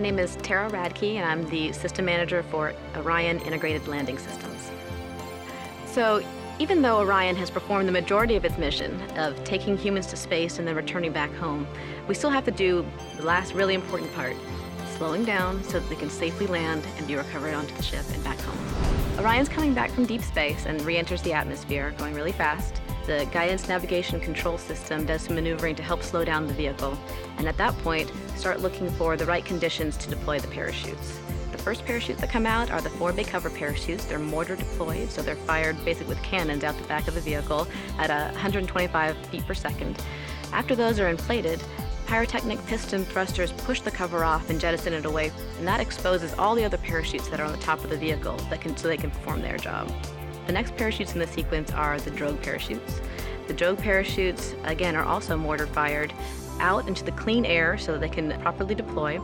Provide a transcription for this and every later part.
name is Tara Radke, and I'm the System Manager for Orion Integrated Landing Systems. So, even though Orion has performed the majority of its mission of taking humans to space and then returning back home, we still have to do the last really important part, slowing down so that they can safely land and be recovered onto the ship and back home. Orion's coming back from deep space and re-enters the atmosphere, going really fast. The guidance navigation control system does some maneuvering to help slow down the vehicle, and at that point, start looking for the right conditions to deploy the parachutes. The first parachutes that come out are the 4-bay cover parachutes. They're mortar deployed, so they're fired basically with cannons out the back of the vehicle at 125 feet per second. After those are inflated, pyrotechnic piston thrusters push the cover off and jettison it away, and that exposes all the other parachutes that are on the top of the vehicle so they can perform their job. The next parachutes in the sequence are the drogue parachutes. The drogue parachutes, again, are also mortar fired out into the clean air so that they can properly deploy,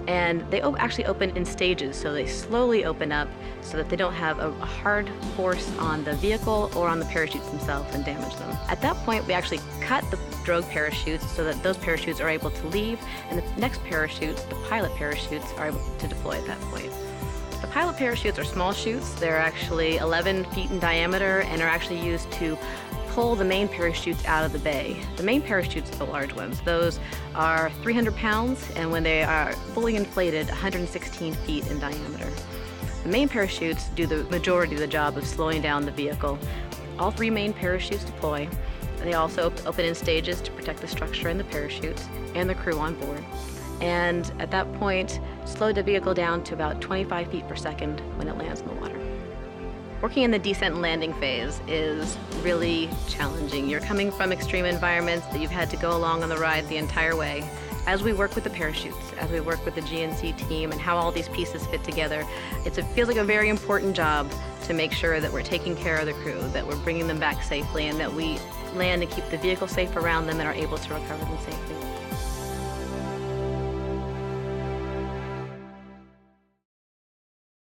and they actually open in stages, so they slowly open up so that they don't have a hard force on the vehicle or on the parachutes themselves and damage them. At that point, we actually cut the drogue parachutes so that those parachutes are able to leave, and the next parachutes, the pilot parachutes, are able to deploy at that point. The pilot parachutes are small chutes. They're actually 11 feet in diameter and are actually used to pull the main parachutes out of the bay. The main parachutes are the large ones. Those are 300 pounds, and when they are fully inflated, 116 feet in diameter. The main parachutes do the majority of the job of slowing down the vehicle. All 3 main parachutes deploy. They also open in stages to protect the structure and the parachutes and the crew on board. And at that point, slow the vehicle down to about 25 feet per second when it lands in the water. Working in the descent and landing phase is really challenging. You're coming from extreme environments that you've had to go along on the ride the entire way. As we work with the parachutes, as we work with the GNC team and how all these pieces fit together, it feels like a very important job to make sure that we're taking care of the crew, that we're bringing them back safely, and that we land and keep the vehicle safe around them and are able to recover them safely.